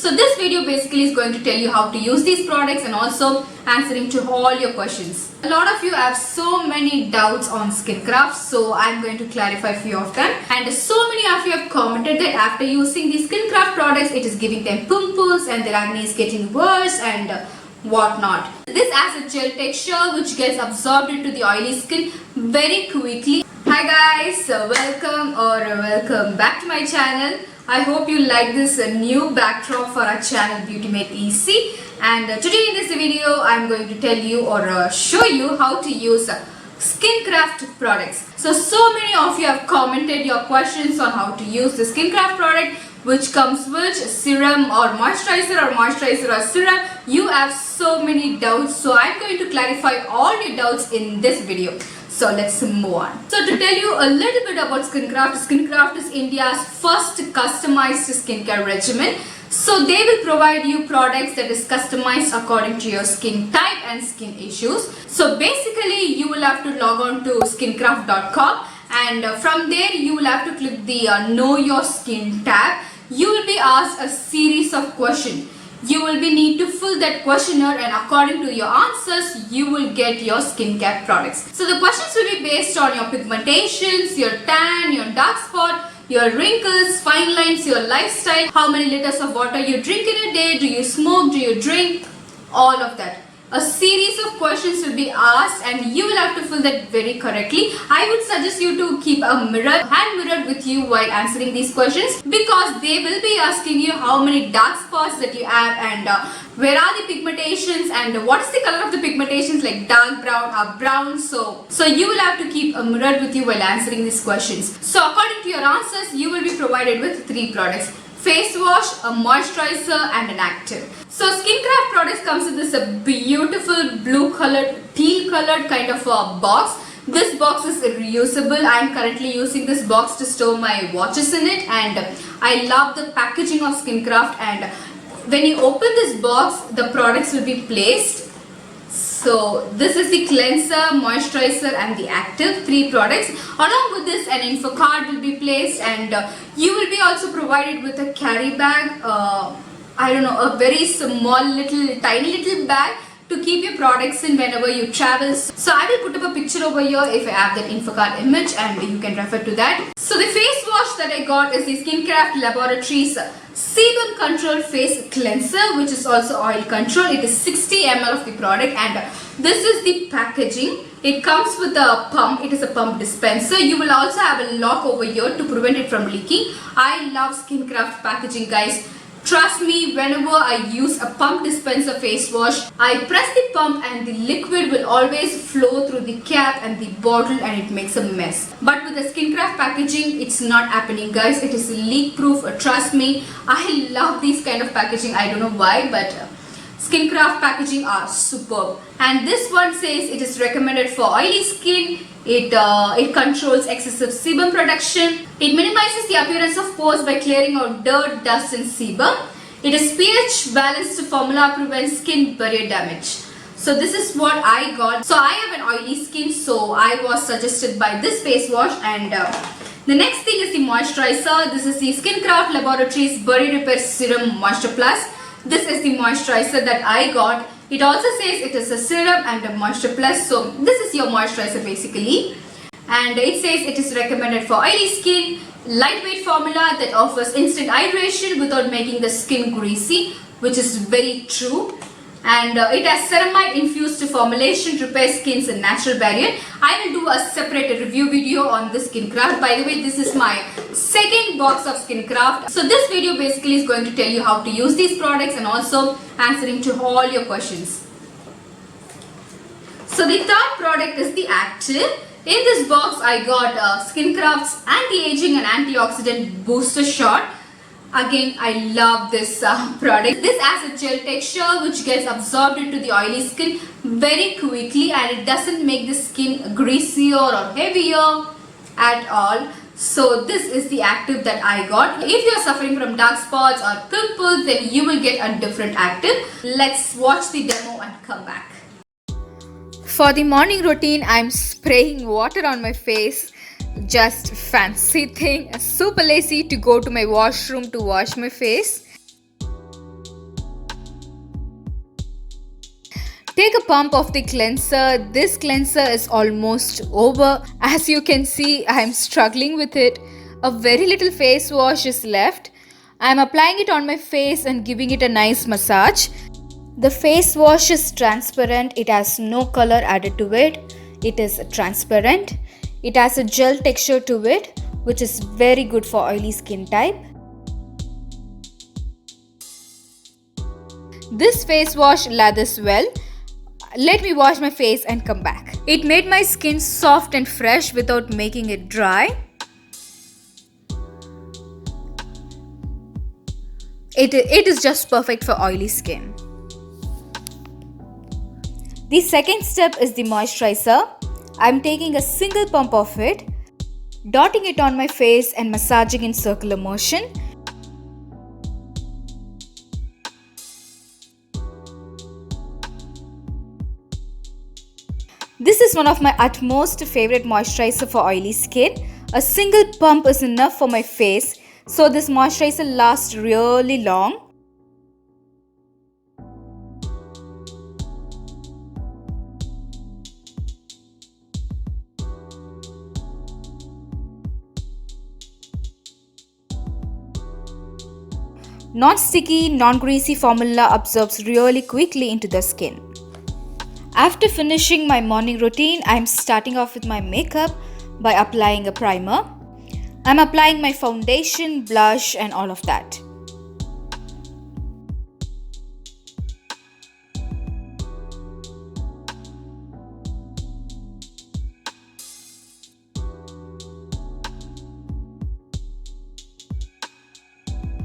So this video basically is going to tell you how to use these products and also answering to all your questions. A lot of you have so many doubts on Skincraft, so I'm going to clarify a few of them. And so many of you have commented that after using these Skincraft products, it is giving them pimples and their acne is getting worse and whatnot. This has a gel texture which gets absorbed into the oily skin very quickly. Hi guys, welcome back to my channel. I hope you like this new backdrop for our channel Beauty Made Easy, and today in this video I'm going to tell you or show you how to use Skincraft products. So many of you have commented your questions on how to use the Skincraft product, which comes with serum or moisturizer or serum. You have so many doubts, so I'm going to clarify all your doubts in this video. So let's move on. So to tell you a little bit about Skincraft is India's first customized skincare regimen. So they will provide you products that is customized according to your skin type and skin issues. So basically you will have to log on to skincraft.com, and from there you will have to click the Know Your Skin tab. You will be asked a series of questions. You will need to fill that questionnaire, and according to your answers you will get your skincare products. So the questions will be based on your pigmentations, your tan, your dark spot, your wrinkles, fine lines, your lifestyle, how many liters of water you drink in a day, do you smoke, do you drink, all of that. A series of questions will be asked and you will have to fill that very correctly. I would suggest you to keep a hand mirror with you while answering these questions, because they will be asking you how many dark spots that you have and where are the pigmentations and what is the color of the pigmentations, like dark brown or brown. So you will have to keep a mirror with you while answering these questions. So according to your answers, you will be provided with 3 products: face wash, a moisturizer and an active. So Skincraft products comes with this beautiful blue colored, teal colored kind of a box. This box is reusable. I am currently using this box to store my watches in it, and I love the packaging of Skincraft. And when you open this box, the products will be placed. So this is the cleanser, moisturizer and the active, 3 products. Along with this, an info card will be placed, and you will be also provided with a carry bag, a very small tiny little bag to keep your products in whenever you travel. So I will put up a picture over here if I have that info card image, and you can refer to that. So the face wash that I got is the Skincraft Laboratories Sebum Control Face Cleanser, which is also oil control. It is 60 ml of the product, and this is the packaging. It comes with a pump. It is a pump dispenser. You will also have a lock over here to prevent it from leaking. I love Skincraft packaging, guys. Trust me, whenever I use a pump dispenser face wash, I press the pump and the liquid will always flow through the cap and the bottle, and it makes a mess. But with the Skincraft packaging, it's not happening, guys. It is leak proof. Trust me, I love these kind of packaging. I don't know why, but Skincraft packaging are superb. And this one says it is recommended for oily skin. It controls excessive sebum production. It minimizes the appearance of pores by clearing out dirt, dust and sebum. It is pH balanced formula, prevents skin barrier damage. So this is what I got. So I have an oily skin, so I was suggested by this face wash. And the next thing is the moisturizer. This is the Skincraft Laboratories Body Repair Serum Moisture Plus. This is the moisturizer that I got. It also says it is a serum and a moisture plus. So this is your moisturizer basically. And it says it is recommended for oily skin, lightweight formula that offers instant hydration without making the skin greasy, which is very true. And it has ceramide infused formulation to repair skin's natural barrier. I will do a separate review video on this Skincraft. By the way, this is my second box of Skincraft. So this video basically is going to tell you how to use these products and also answering to all your questions. So the third product is the active. In this box I got Skincraft's anti-aging and antioxidant booster shot. Again, I love this product. This has a gel texture which gets absorbed into the oily skin very quickly, and it doesn't make the skin greasier or heavier at all. So this is the active that I got. If you are suffering from dark spots or pimples, then you will get a different active. Let's watch the demo and come back. For the morning routine, I'm spraying water on my face. Just fancy thing, super lazy to go to my washroom to wash my face. Take a pump of the cleanser. This cleanser is almost over. As you can see, I am struggling with it. A very little face wash is left. I am applying it on my face and giving it a nice massage. The face wash is transparent. It has no color added to it. It is transparent. It has a gel texture to it, which is very good for oily skin type. This face wash lathers well. Let me wash my face and come back. It made my skin soft and fresh without making it dry. It is just perfect for oily skin. The second step is the moisturizer. I'm taking a single pump of it, dotting it on my face and massaging in circular motion. This is one of my utmost favorite moisturizer for oily skin. A single pump is enough for my face, so this moisturizer lasts really long. Non-sticky, non-greasy formula absorbs really quickly into the skin. After finishing my morning routine, I am starting off with my makeup by applying a primer. I am applying my foundation, blush and all of that.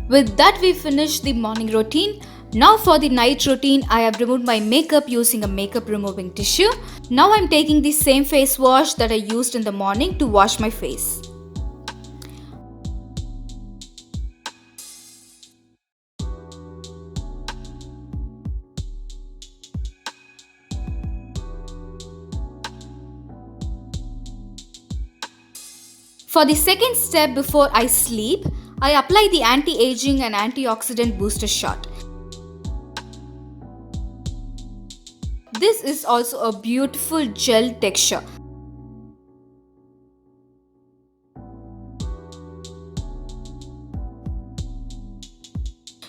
With that, we finished the morning routine. Now for the night routine, I have removed my makeup using a makeup removing tissue. Now I'm taking the same face wash that I used in the morning to wash my face. For the second step before I sleep, I apply the anti-aging and antioxidant booster shot. This is also a beautiful gel texture.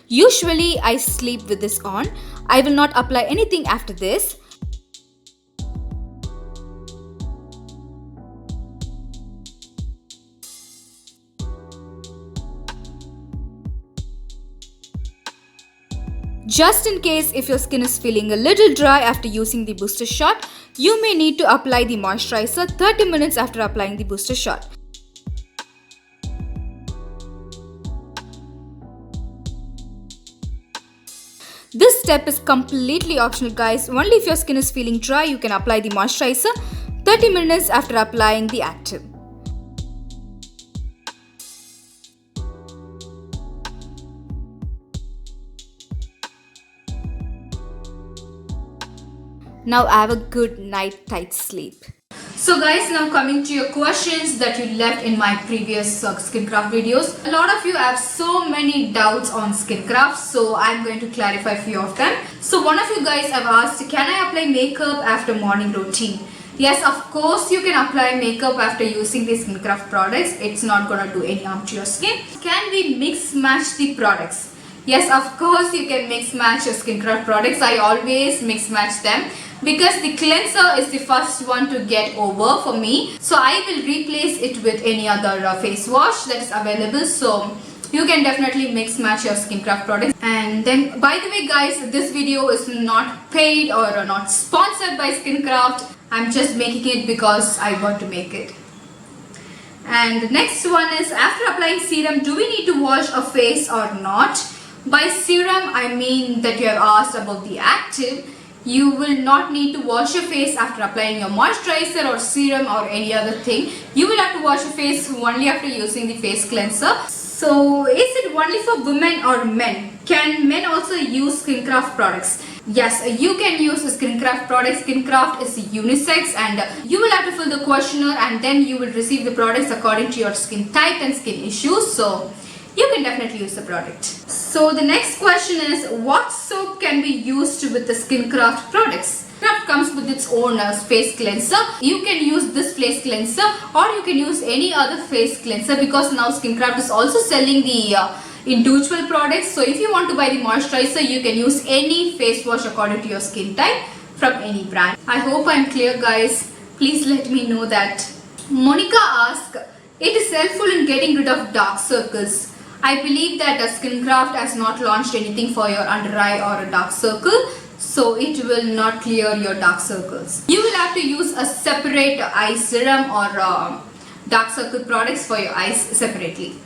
Usually I sleep with this on. I will not apply anything after this. Just in case if your skin is feeling a little dry after using the booster shot, you may need to apply the moisturizer 30 minutes after applying the booster shot. This step is completely optional, guys. Only if your skin is feeling dry, you can apply the moisturizer 30 minutes after applying the active. Now I have a good night tight sleep. So guys, now coming to your questions that you left in my previous Skincraft videos. A lot of you have so many doubts on Skincraft, so I'm going to clarify a few of them. So one of you guys have asked, can I apply makeup after morning routine? Yes, of course you can apply makeup after using the Skincraft products. It's not gonna do any harm to your skin. Can we mix match the products? Yes, of course you can mix match your Skincraft products. I always mix match them, because the cleanser is the first one to get over for me, so I will replace it with any other face wash that is available. So you can definitely mix match your Skincraft products. And then, by the way guys, this video is not paid or not sponsored by Skincraft. I'm just making it because I want to make it. And the next one is, after applying serum, do we need to wash our face or not? By serum, I mean that you have asked about the active. You will not need to wash your face after applying your moisturizer or serum or any other thing. You will have to wash your face only after using the face cleanser. So is it only for women or men? Can men also use Skincraft products? Yes, you can use Skincraft products. Skincraft is unisex, and you will have to fill the questionnaire and then you will receive the products according to your skin type and skin issues. So you can definitely use the product. So the next question is, what soap can be used with the Skincraft products? Craft comes with its own face cleanser. You can use this face cleanser or you can use any other face cleanser, because now Skincraft is also selling the individual products. So if you want to buy the moisturizer, you can use any face wash according to your skin type from any brand. I hope I'm clear, guys. Please let me know that. Monica asked, it is helpful in getting rid of dark circles. I believe that Skincraft has not launched anything for your under eye or a dark circle, so it will not clear your dark circles. You will have to use a separate eye serum or dark circle products for your eyes separately.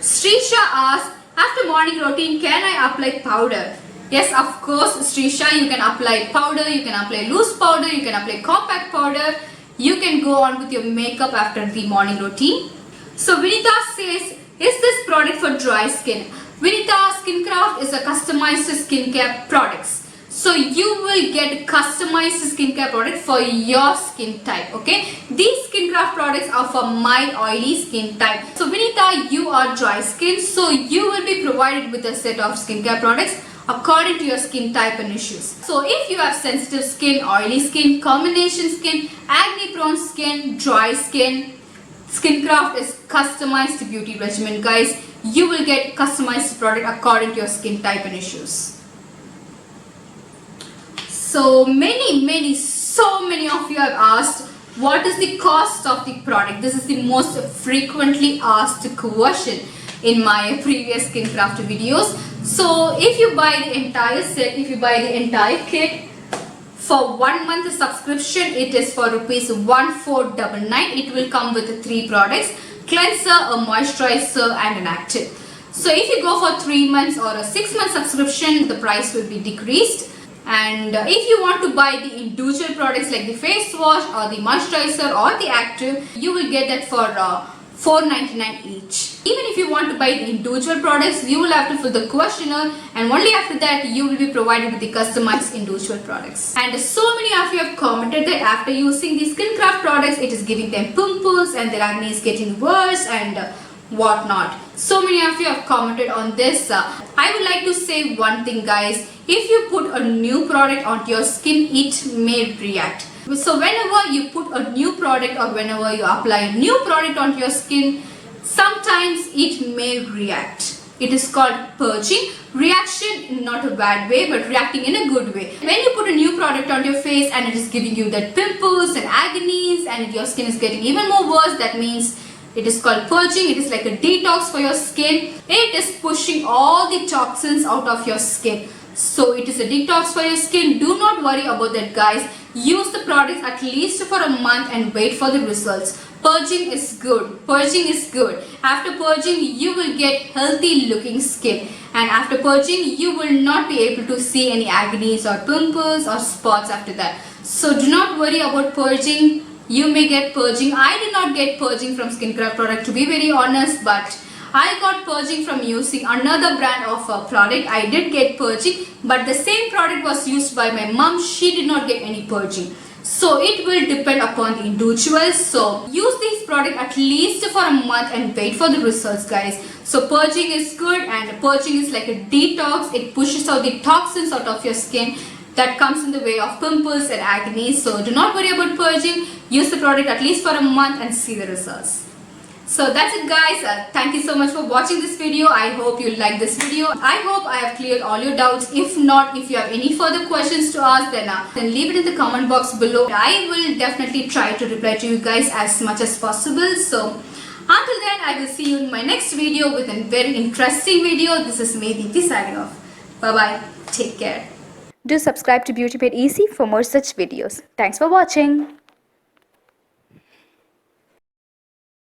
Srisha asked, after morning routine, can I apply powder? Yes, of course, Srisha, you can apply powder, you can apply loose powder, you can apply compact powder. You can go on with your makeup after the morning routine. So Vinita says, is this product for dry skin? Vinita, Skincraft is a customized skincare products. So you will get customized skincare product for your skin type, okay? These Skincraft products are for my oily skin type. So Vinita, you are dry skin, so you will be provided with a set of skincare products according to your skin type and issues. So if you have sensitive skin, oily skin, combination skin, acne prone skin, dry skin, Skincraft is customized beauty regimen, guys. You will get customized product according to your skin type and issues. So many of you have asked, what is the cost of the product? This is the most frequently asked question in my previous Skincraft videos. So if you buy the entire set, if you buy the entire kit, for 1 month subscription, it is for rupees 1499. It will come with 3 products, cleanser, a moisturizer and an active. So if you go for 3 months or a 6 month subscription, the price will be decreased. And if you want to buy the individual products like the face wash or the moisturizer or the active, you will get that for $4.99 each. Even if you want to buy the individual products, you will have to fill the questionnaire, and only after that you will be provided with the customized individual products. And so many of you have commented that after using the Skincraft products, it is giving them pimples and their acne is getting worse and whatnot. So many of you have commented on this. I would like to say one thing, guys. If you put a new product onto your skin, it may react. So whenever you put a new product or whenever you apply a new product onto your skin, sometimes it may react. It is called purging. Reaction in not a bad way, but reacting in a good way. When you put a new product on your face and it is giving you that pimples and agonies and your skin is getting even more worse, that means it is called purging. It is like a detox for your skin. It is pushing all the toxins out of your skin. So it is a detox for your skin. Do not worry about that, guys. Use the products at least for a month and wait for the results. Purging is good. Purging is good. After purging, you will get healthy looking skin. And after purging, you will not be able to see any agonies or pimples or spots after that. So do not worry about purging. You may get purging. I did not get purging from Skincraft product, to be very honest, but I got purging from using another brand of a product. I did get purging, but the same product was used by my mom. She did not get any purging. So it will depend upon the individuals. So use this product at least for a month and wait for the results, guys. So purging is good, and purging is like a detox. It pushes out the toxins out of your skin that comes in the way of pimples and acne. So do not worry about purging. Use the product at least for a month and see the results. So that's it, guys. Thank you so much for watching this video. I hope you like this video. I hope I have cleared all your doubts. If not, if you have any further questions to ask, then leave it in the comment box below. I will definitely try to reply to you guys as much as possible. So until then, I will see you in my next video with a very interesting video. This is me, Deepti, signing off. Bye bye. Take care. Do subscribe to Beauty Made Easy for more such videos. Thanks for watching.